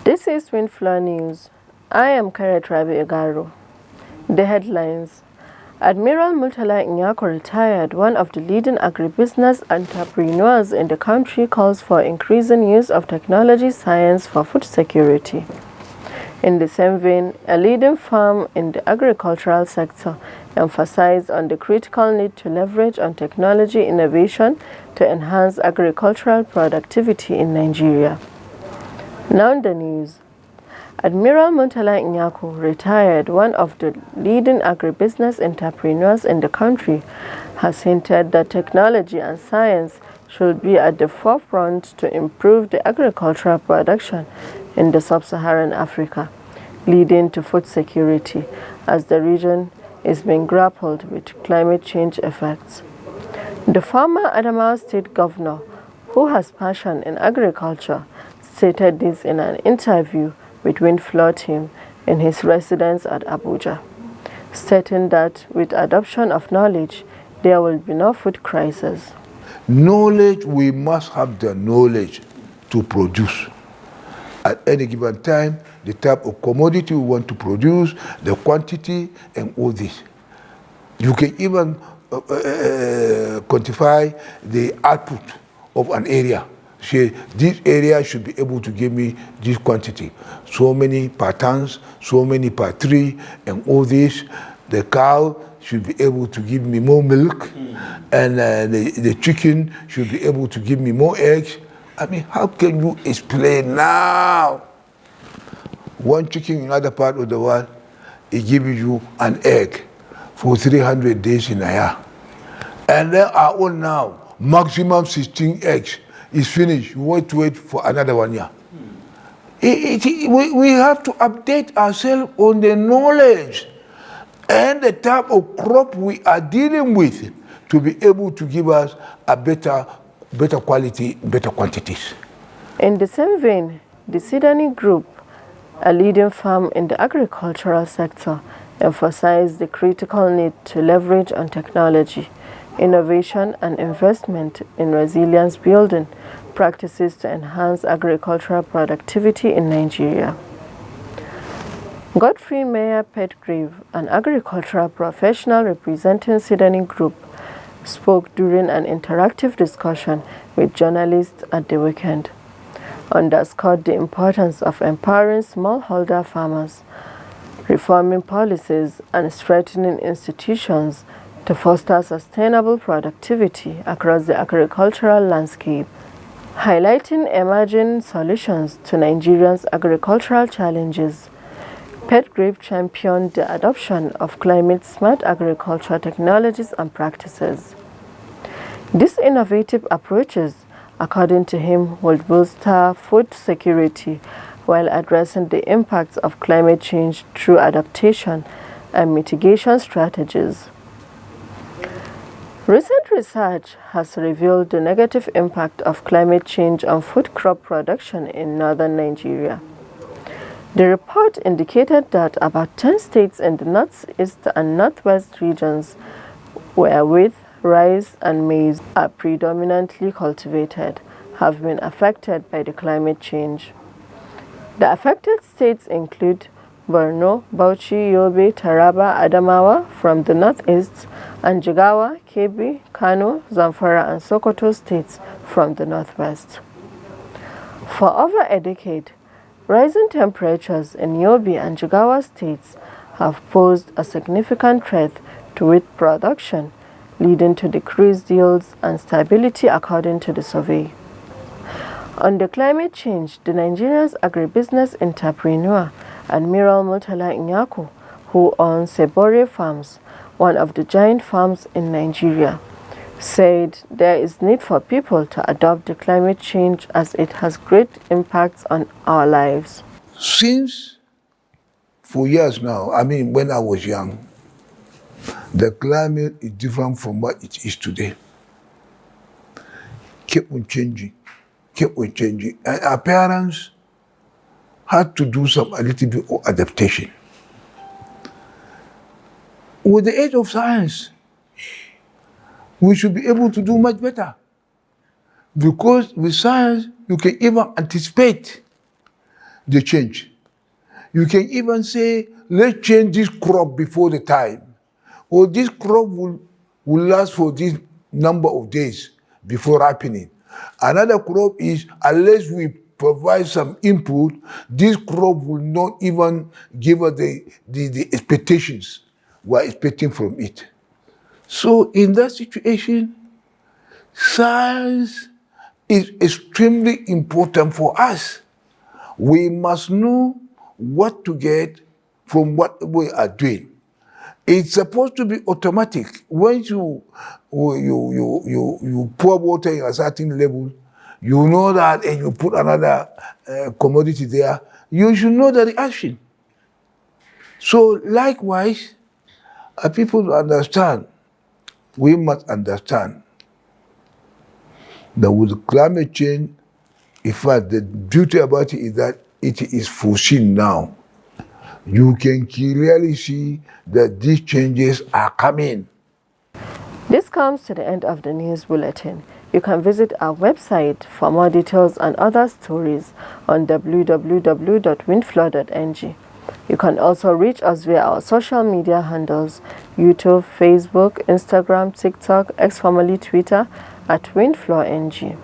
This is Windflow News. I am Karet Rabi Igaro. The headlines: Admiral Murtala Nyako retired, one of the leading agribusiness entrepreneurs in the country, calls for increasing use of technology science for food security. In the same vein, a leading firm in the agricultural sector emphasized on the critical need to leverage on technology innovation to enhance agricultural productivity in Nigeria. Now the news. Admiral Murtala Nyako, retired, one of the leading agribusiness entrepreneurs in the country, has hinted that technology and science should be at the forefront to improve the agricultural production in the sub-Saharan Africa, leading to food security as the region is being grappled with climate change effects. The former Adamawa State Governor, who has passion in agriculture, stated this in an interview with Windflow team in his residence at Abuja, stating that with adoption of knowledge, there will be no food crisis. Knowledge, we must have the knowledge to produce. At any given time, the type of commodity we want to produce, the quantity, and all this. You can even quantify the output of an area. Say, this area should be able to give me this quantity. So many per tons, so many per tree, and all this. The cow should be able to give me more milk, and the chicken should be able to give me more eggs. I mean, how can you explain now? One chicken in another part of the world, it gives you an egg for 300 days in a year. And then our own now, maximum 16 eggs is finished. You want to wait for another 1 year. We have to update ourselves on the knowledge and the type of crop we are dealing with to be able to give us a better quality, better quantities. In the same vein, the Sidani Group, a leading firm in the agricultural sector, emphasized the critical need to leverage on technology, innovation, and investment in resilience building practices to enhance agricultural productivity in Nigeria. Godfrey Mayor Petgrave, an agricultural professional representing Sidani Group, spoke during an interactive discussion with journalists at the weekend, underscored the importance of empowering smallholder farmers, reforming policies, and strengthening institutions to foster sustainable productivity across the agricultural landscape. Highlighting emerging solutions to Nigeria's agricultural challenges, Petgrave championed the adoption of climate-smart agricultural technologies and practices. These innovative approaches, according to him, will bolster food security while addressing the impacts of climate change through adaptation and mitigation strategies. Recent research has revealed the negative impact of climate change on food crop production in northern Nigeria. The report indicated that about 10 states in the northeast and northwest regions, where wheat, rice, and maize are predominantly cultivated, have been affected by the climate change. The affected states include Borno, Bauchi, Yobe, Taraba, Adamawa from the northeast, and Jigawa, Kebbi, Kano, Zamfara, and Sokoto states from the northwest. For over a decade, rising temperatures in Yobe and Jigawa states have posed a significant threat to wheat production, leading to decreased yields and stability according to the survey. On the climate change, the Nigeria's agribusiness entrepreneur, Admiral Murtala Nyako, who owns Sebore Farms, one of the giant farms in Nigeria, said there is need for people to adopt the climate change as it has great impacts on our lives. Since for years now, I mean, when I was young, the climate is different from what it is today. Kept on changing, kept on changing. And our parents had to do a little bit of adaptation. With the age of science, we should be able to do much better. Because with science, you can even anticipate they change. You can even say, let's change this crop before the time. Or this crop will last for this number of days before ripening. Another crop is, unless we provide some input, this crop will not even give us the expectations we're expecting from it. So in that situation, science is extremely important for us. We must know what to get from what we are doing. It's supposed to be automatic. Once you pour water in a certain level, you know that, and you put another commodity there, you should know the reaction. So likewise, people understand, we must understand that with climate change, in fact, the beauty about it is that it is foreseen now. You can clearly see that these changes are coming. This comes to the end of the news bulletin. You can visit our website for more details and other stories on www.windflow.ng. You can also reach us via our social media handles: YouTube, Facebook, Instagram, TikTok, formerly Twitter, @WindflowNG.